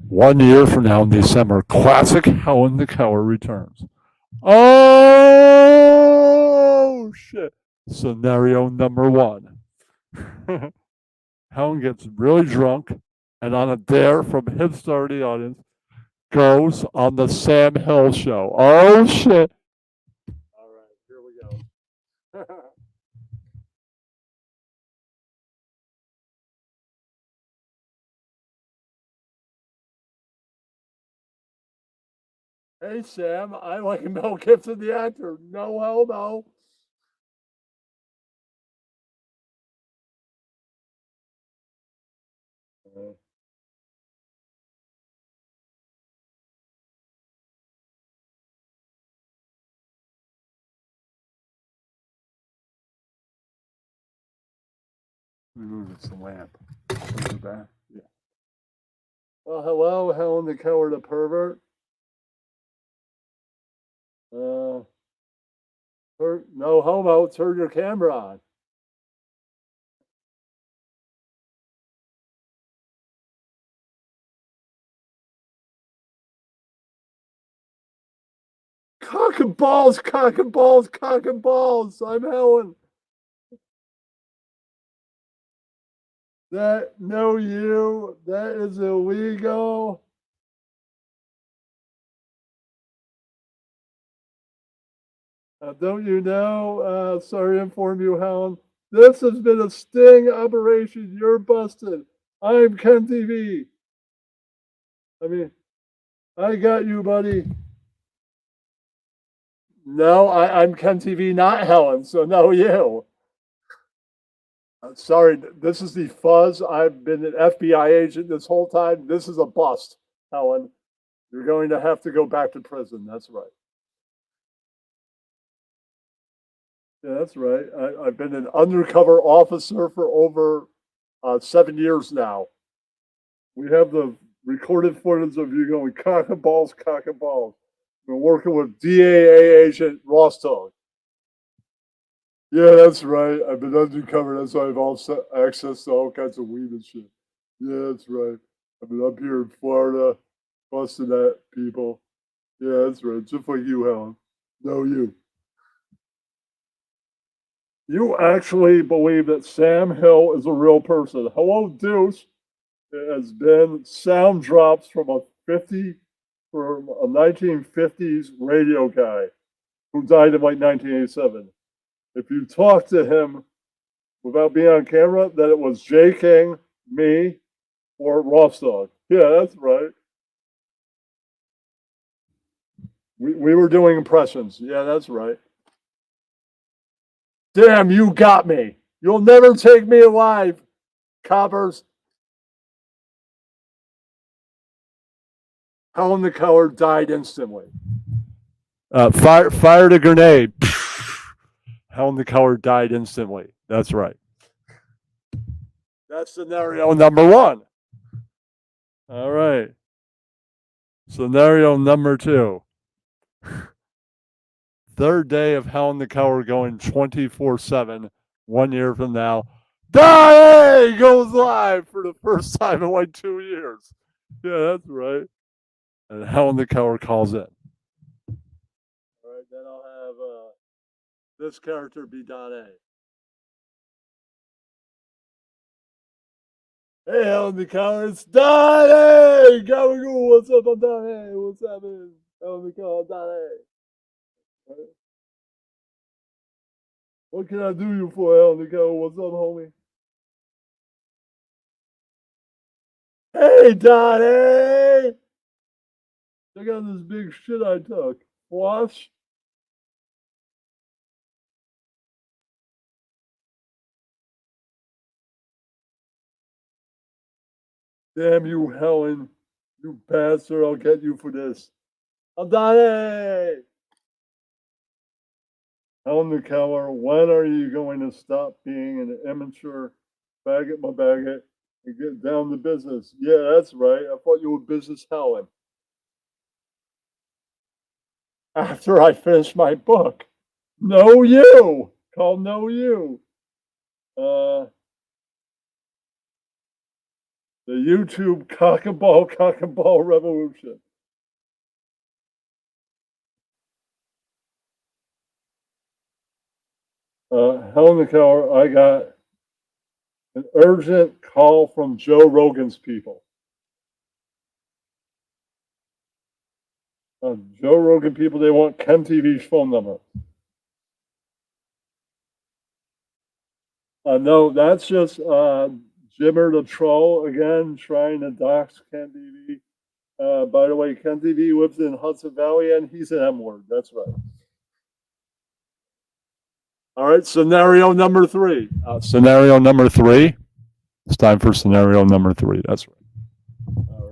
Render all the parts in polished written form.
1 year from now in December, classic Helen the Coward returns. Oh, shit. Scenario number one. Helen gets really drunk and on a dare from Hipstar the audience goes on the Sam Hill show. Oh, shit. All right, here we go. Hey, Sam, I like Mel Gibson, the actor. No homo. Move it's the lamp. Back. Yeah. Well, hello, Helen the Coward, a pervert. Uh, no homo. Turn your camera on. Cock and balls, cock and balls, cock and balls. I'm Helen. That no you. That is illegal. Don't you know? Sorry to inform you, Helen. This has been a sting operation. You're busted. I'm Ken TV. I mean, I got you, buddy. No, I'm Ken TV, not Helen. So no, you. Sorry, this is the fuzz. I've been an FBI agent this whole time. This is a bust, Helen. You're going to have to go back to prison. That's right. Yeah, that's right. I've been an undercover officer for over 7 years now. We have the recorded footage of you going cock and balls, cock and balls. Been working with DAA agent Rostock. Yeah, that's right. I've been undercover. That's why I've all access to all kinds of weed and shit. Yeah, that's right. I've been up here in Florida, busting at people. Yeah, that's right. Just like you, Helen. No, you. You actually believe that Sam Hill is a real person. Hello, Deuce has been sound drops from a 1950s radio guy who died in like 1987. If you talk to him without being on camera, that it was Jay King, me, or Rostock. Yeah, that's right. We were doing impressions. Yeah, that's right. Damn, you got me. You'll never take me alive, coppers. Helen the Coward died instantly. Fired a grenade. Helen the Coward died instantly. That's right. That's scenario number one. All right. Scenario number two. Third day of Helen the Coward going 24/7 1 year from now. Die goes live for the first time in like 2 years. Yeah, that's right. And Helen the Coward calls in. All right, then I'll have this character be Don A. Hey, Helen the Coward, it's Don A. Gabagool, what's up? I'm Don A. What's happening? Helen the Coward, Don A. What can I do you for, Helen the Coward? What's up, homie? Hey, Don A. Check out this big shit I took. Wash. Damn you, Helen. You bastard, I'll get you for this. I'm Donnie! Helen the Coward, when are you going to stop being an immature faggot my baggot and get down to business? Yeah, that's right. I thought you were business Helen. After I finish my book. Know you! Called Know You. Uh, The YouTube cock and ball revolution. Helen Keller, I got an urgent call from Joe Rogan's people. Joe Rogan people, they want Ken TV's phone number. No, that's just Jimmer the troll again, trying to dox Ken TV. By the way, Ken TV lives in Hudson Valley, and he's an M word. That's right. All right, scenario number 3. Scenario number 3. It's time for scenario number 3. That's right. All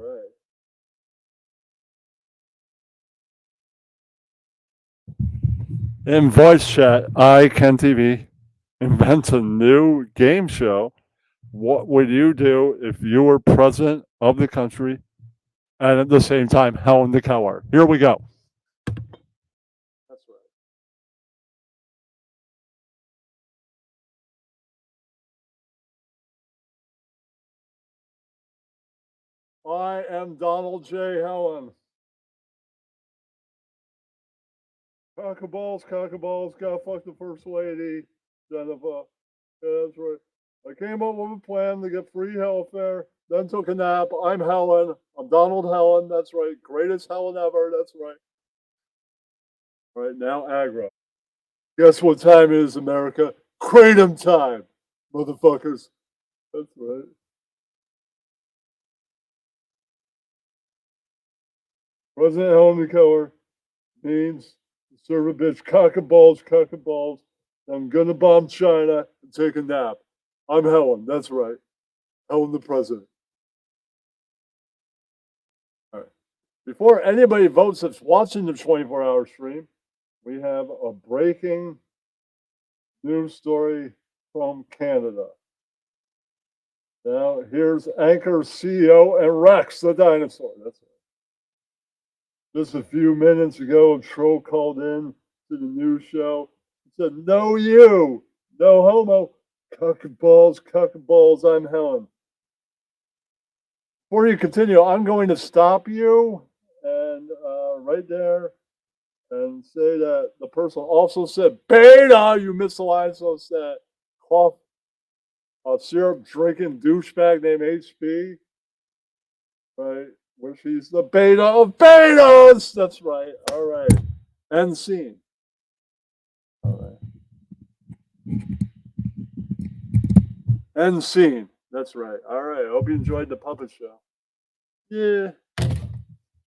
right. In voice chat, I, Ken TV, invent a new game show. What would you do if you were president of the country and at the same time Helen Keller? Here we go. That's right. I am Donald J. Helen. Cockaballs, gotta fuck the first lady, Jennifer. Yeah, that's right. I came up with a plan to get free healthcare, then took a nap. I'm Helen. I'm Donald Helen. That's right. Greatest Helen ever. That's right. Right now, aggro. Guess what time it is, America? Kratom time, motherfuckers. That's right. President Helen Keller means serve a bitch cock and balls. I'm gonna bomb China and take a nap. I'm Helen. That's right. Helen the president. All right. Before anybody votes that's watching the 24-hour stream, we have a breaking news story from Canada. Now, here's Anchor CEO and Rex the dinosaur. That's right. Just a few minutes ago, a troll called in to the news show and said, "No, you, no homo, cock and balls, I'm Helen." Before you continue, I'm going to stop you and right there and say that the person also said, "Beta, you missed the line," so said, cough, syrup drinking douchebag named HB, right? Where she's the beta of betas. That's right. All right. End scene. All right. End scene. That's right. All right. I hope you enjoyed the puppet show. Yeah.